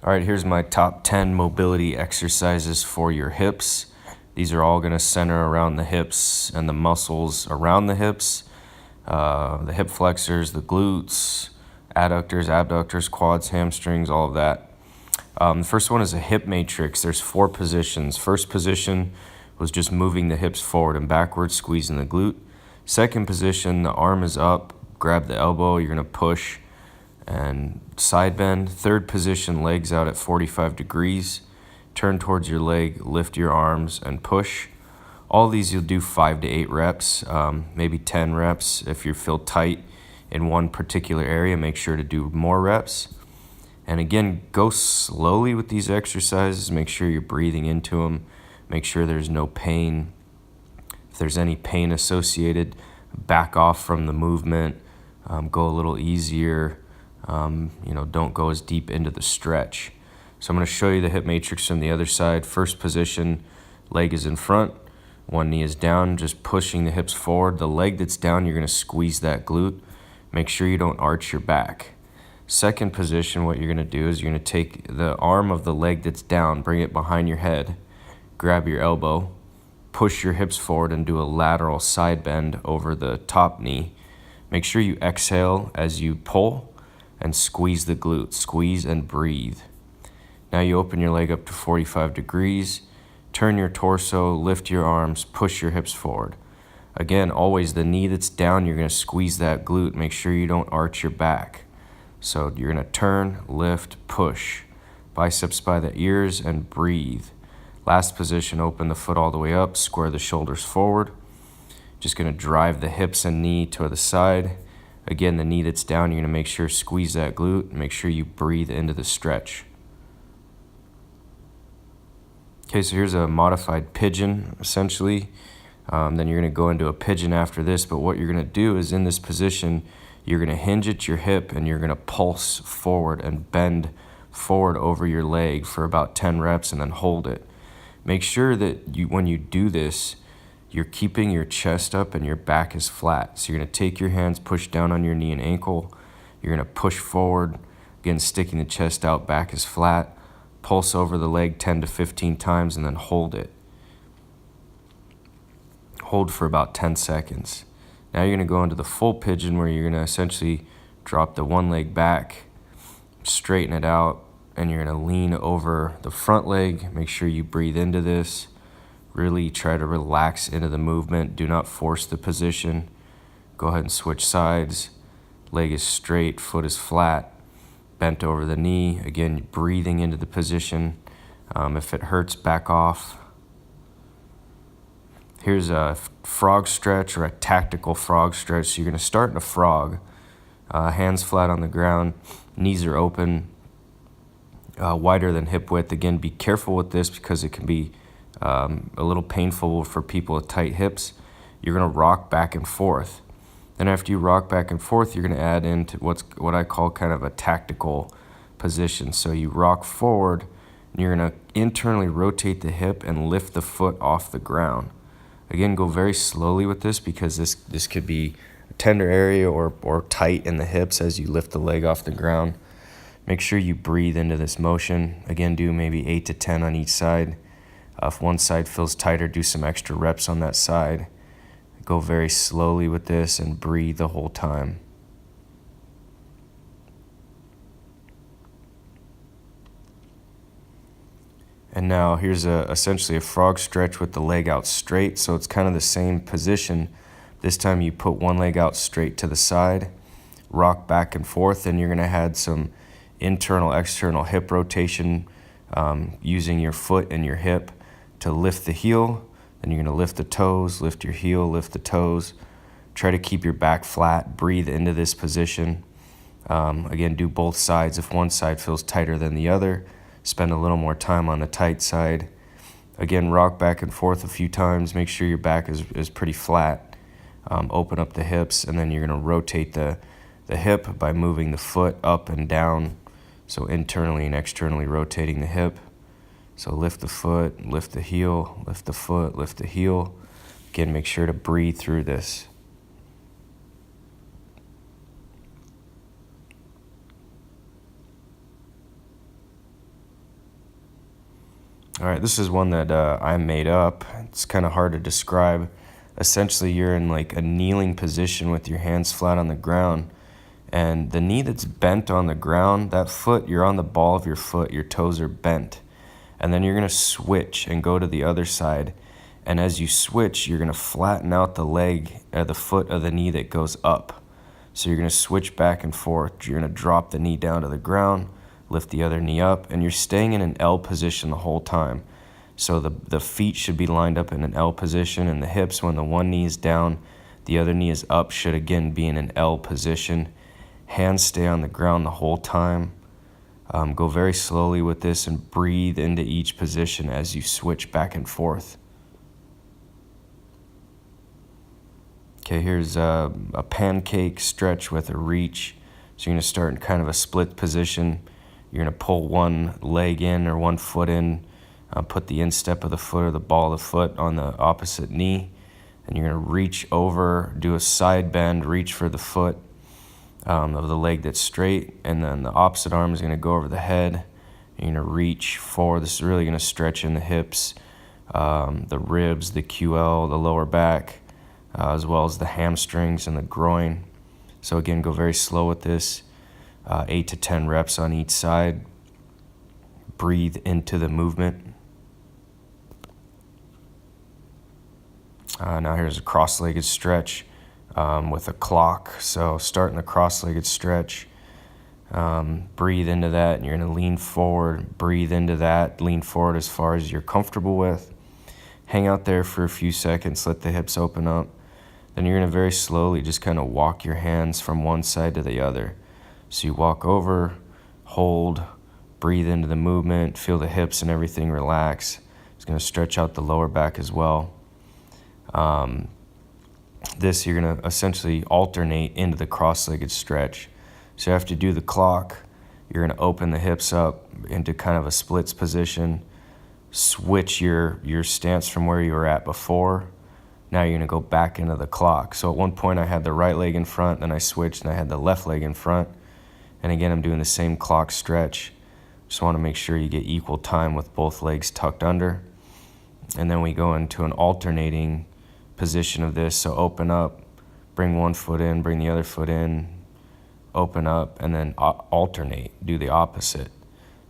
All right, here's my top 10 mobility exercises for your hips. These are all going to center around the hips and the muscles around the hips, the hip flexors, the glutes, adductors, abductors, quads, hamstrings, all of that. The first one is a hip matrix. There's 4 positions. First position was just moving the hips forward and backwards, squeezing the glute. Second position, the arm is up, grab the elbow, you're going to push and side bend. Third position, legs out at 45 degrees. Turn towards your leg, lift your arms, and push. All these you'll do 5 to 8 reps, maybe 10 reps. If you feel tight in one particular area, make sure to do more reps. And again, go slowly with these exercises. Make sure you're breathing into them. Make sure there's no pain. If there's any pain associated, back off from the movement. Go a little easier. Don't go as deep into the stretch. So I'm going to show you the hip matrix from the other side. First position, leg is in front, one knee is down, just pushing the hips forward. The leg that's down, you're going to squeeze that glute. Make sure you don't arch your back. Second position, what you're going to do is you're going to take the arm of the leg that's down, bring it behind your head, grab your elbow, push your hips forward and do a lateral side bend over the top knee. Make sure you exhale as you pull and squeeze the glute. Squeeze and breathe. Now you open your leg up to 45 degrees, turn your torso, lift your arms, push your hips forward. Again, always the knee that's down, you're going to squeeze that glute. Make sure you don't arch your back. So you're going to turn, lift, push. Biceps by the ears and breathe. Last position, open the foot all the way up, square the shoulders forward. Just going to drive the hips and knee to the side. Again, the knee that's down, you're going to make sure squeeze that glute. Make sure you breathe into the stretch. Okay, so here's a modified pigeon, essentially. Then you're going to go into a pigeon after this, but what you're going to do is in this position, you're going to hinge at your hip and you're going to pulse forward and bend forward over your leg for about 10 reps and then hold it. Make sure that when you do this, you're keeping your chest up and your back is flat. So you're going to take your hands, push down on your knee and ankle. You're going to push forward, again, sticking the chest out, back is flat. Pulse over the leg 10 to 15 times and then hold it. Hold for about 10 seconds. Now you're going to go into the full pigeon where you're going to essentially drop the one leg back, straighten it out, and you're going to lean over the front leg. Make sure you breathe into this. Really try to relax into the movement. Do not force the position. Go ahead and switch sides. Leg is straight, foot is flat, bent over the knee. Again, breathing into the position. If it hurts, back off. Here's a frog stretch or a tactical frog stretch. So you're going to start in a frog. Hands flat on the ground. Knees are open. Wider than hip width. Again, be careful with this because it can be a little painful for people with tight hips. You're going to rock back and forth. Then after you rock back and forth, you're going to add into what I call kind of a tactical position. So you rock forward, and you're going to internally rotate the hip and lift the foot off the ground. Again, go very slowly with this because this could be a tender area or tight in the hips as you lift the leg off the ground. Make sure you breathe into this motion. Again, do maybe 8 to 10 on each side. If one side feels tighter, do some extra reps on that side. Go very slowly with this and breathe the whole time. And now here's essentially a frog stretch with the leg out straight. So it's kind of the same position. This time you put one leg out straight to the side, rock back and forth, and you're going to add some internal, external hip rotation using your foot and your hip to lift the heel. Then you're going to lift the toes, lift your heel, lift the toes. Try to keep your back flat. Breathe into this position. Again, do both sides. If one side feels tighter than the other, spend a little more time on the tight side. Again, rock back and forth a few times. Make sure your back is pretty flat. Open up the hips, and then you're going to rotate the hip by moving the foot up and down. So internally and externally rotating the hip. So lift the foot, lift the heel, lift the foot, lift the heel. Again, make sure to breathe through this. All right, this is one that I made up. It's kind of hard to describe. Essentially, you're in like a kneeling position with your hands flat on the ground, and the knee that's bent on the ground, that foot, you're on the ball of your foot, your toes are bent. And then you're going to switch and go to the other side. And as you switch, you're going to flatten out the leg or the foot of the knee that goes up. So you're going to switch back and forth. You're going to drop the knee down to the ground, lift the other knee up, and you're staying in an L position the whole time. So the feet should be lined up in an L position, and the hips, when the one knee is down, the other knee is up, should again be in an L position. Hands stay on the ground the whole time. Go very slowly with this and breathe into each position as you switch back and forth. Okay, here's a pancake stretch with a reach. So you're going to start in kind of a split position. You're going to pull one leg in or one foot in, put the instep of the foot or the ball of the foot on the opposite knee, and you're going to reach over, do a side bend, reach for the foot of the leg that's straight, and then the opposite arm is going to go over the head. You're going to reach forward. This is really going to stretch in the hips, the ribs, the QL, the lower back, as well as the hamstrings and the groin. So again, go very slow with this, 8 to 10 reps on each side. Breathe into the movement. Now here's a cross-legged stretch with a clock. So starting the cross-legged stretch, breathe into that, and you're going to lean forward, breathe into that, lean forward as far as you're comfortable with. Hang out there for a few seconds, let the hips open up. Then you're going to very slowly just kind of walk your hands from one side to the other. So you walk over, hold, breathe into the movement, feel the hips and everything relax. It's going to stretch out the lower back as well. This, you're going to essentially alternate into the cross-legged stretch. So after you do the clock, you're going to open the hips up into kind of a splits position, switch your stance from where you were at before. Now you're going to go back into the clock. So at one point I had the right leg in front, then I switched and I had the left leg in front. And again, I'm doing the same clock stretch. Just want to make sure you get equal time with both legs tucked under. And then we go into an alternating position of this. So open up, bring one foot in, bring the other foot in, open up, and then alternate, do the opposite.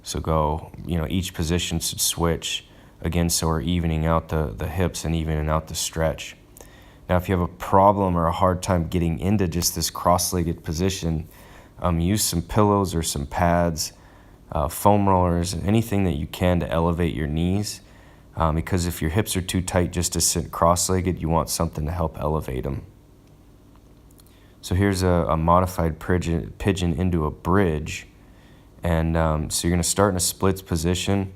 So go, each position should switch. Again, so we're evening out the hips and evening out the stretch. Now, if you have a problem or a hard time getting into just this cross-legged position, use some pillows or some pads, foam rollers, anything that you can to elevate your knees. Because if your hips are too tight just to sit cross-legged, you want something to help elevate them. So here's a modified pigeon into a bridge. And so you're going to start in a splits position,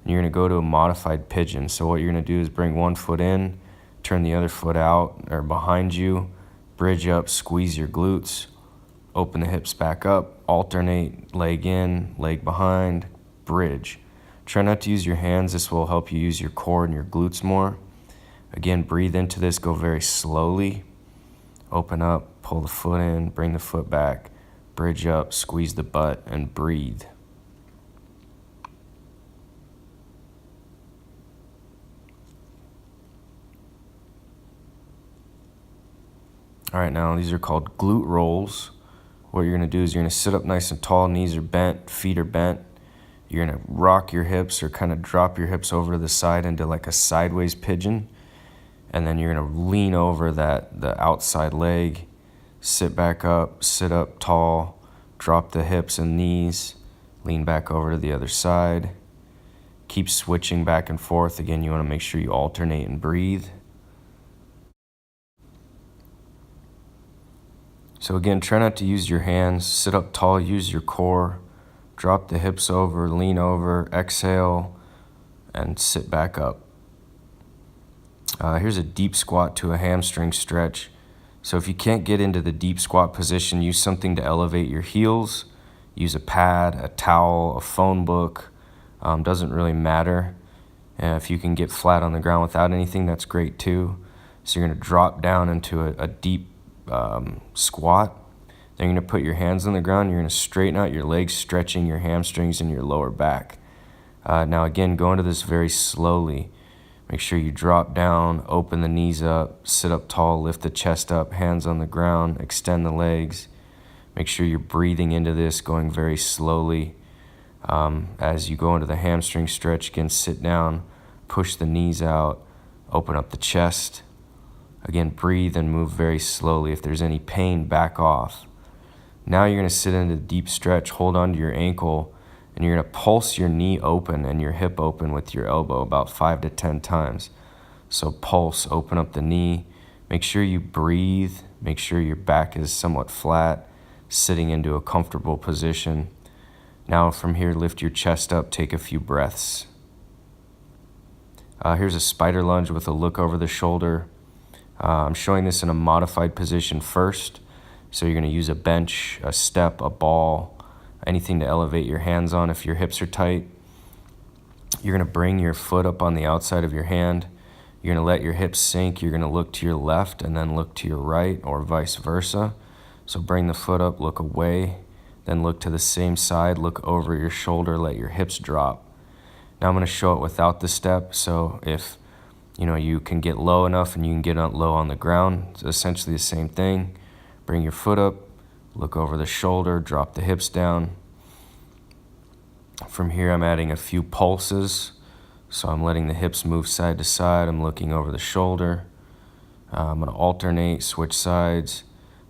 and you're going to go to a modified pigeon. So what you're going to do is bring one foot in, turn the other foot out or behind you, bridge up, squeeze your glutes, open the hips back up, alternate, leg in, leg behind, bridge. Try not to use your hands. This will help you use your core and your glutes more. Again, breathe into this, go very slowly. Open up, pull the foot in, bring the foot back, bridge up, squeeze the butt, and breathe. All right, now these are called glute rolls. What you're going to do is you're going to sit up nice and tall, knees are bent, feet are bent. You're going to rock your hips or kind of drop your hips over to the side into like a sideways pigeon. And then you're going to lean over the outside leg, sit back up, sit up tall, drop the hips and knees, lean back over to the other side. Keep switching back and forth. Again, you want to make sure you alternate and breathe. So again, try not to use your hands. Sit up tall, use your core. Drop the hips over, lean over, exhale, and sit back up. Here's a deep squat to a hamstring stretch. So if you can't get into the deep squat position, use something to elevate your heels. Use a pad, a towel, a phone book. Doesn't really matter. If you can get flat on the ground without anything, that's great too. So you're going to drop down into a deep squat. Then you're going to put your hands on the ground. You're going to straighten out your legs, stretching your hamstrings and your lower back. Now again, go into this very slowly. Make sure you drop down, open the knees up, sit up tall, lift the chest up, hands on the ground, extend the legs. Make sure you're breathing into this, going very slowly. As you go into the hamstring stretch, again, sit down, push the knees out, open up the chest. Again, breathe and move very slowly. If there's any pain, back off. Now you're going to sit into the deep stretch, hold on to your ankle, and you're going to pulse your knee open and your hip open with your elbow about 5 to 10 times. So pulse, open up the knee. Make sure you breathe. Make sure your back is somewhat flat, sitting into a comfortable position. Now from here, lift your chest up, take a few breaths. Here's a spider lunge with a look over the shoulder. I'm showing this in a modified position first. So you're going to use a bench, a step, a ball, anything to elevate your hands on if your hips are tight. You're going to bring your foot up on the outside of your hand. You're going to let your hips sink. You're going to look to your left and then look to your right, or vice versa. So bring the foot up, look away, then look to the same side, look over your shoulder, let your hips drop. Now I'm going to show it without the step. So if you can get low enough and you can get low on the ground, it's essentially the same thing. Bring your foot up, look over the shoulder, drop the hips down. From here, I'm adding a few pulses. So I'm letting the hips move side to side. I'm looking over the shoulder. I'm going to alternate, switch sides.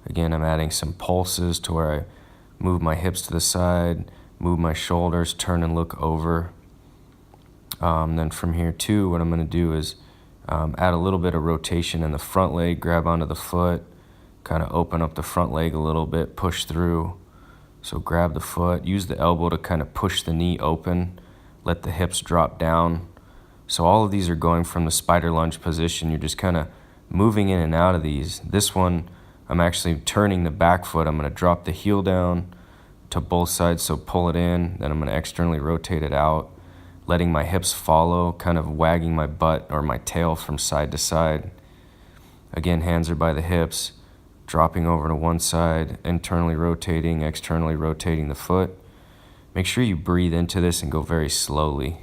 Again, I'm adding some pulses to where I move my hips to the side, move my shoulders, turn and look over. Then from here too, what I'm going to do is add a little bit of rotation in the front leg, grab onto the foot, kind of open up the front leg a little bit, push through. So grab the foot, use the elbow to kind of push the knee open, let the hips drop down. So all of these are going from the spider lunge position. You're just kind of moving in and out of these. This one, I'm actually turning the back foot. I'm going to drop the heel down to both sides, so pull it in. Then I'm going to externally rotate it out, letting my hips follow, kind of wagging my butt or my tail from side to side. Again, hands are by the hips, dropping over to one side, internally rotating, externally rotating the foot. Make sure you breathe into this and go very slowly.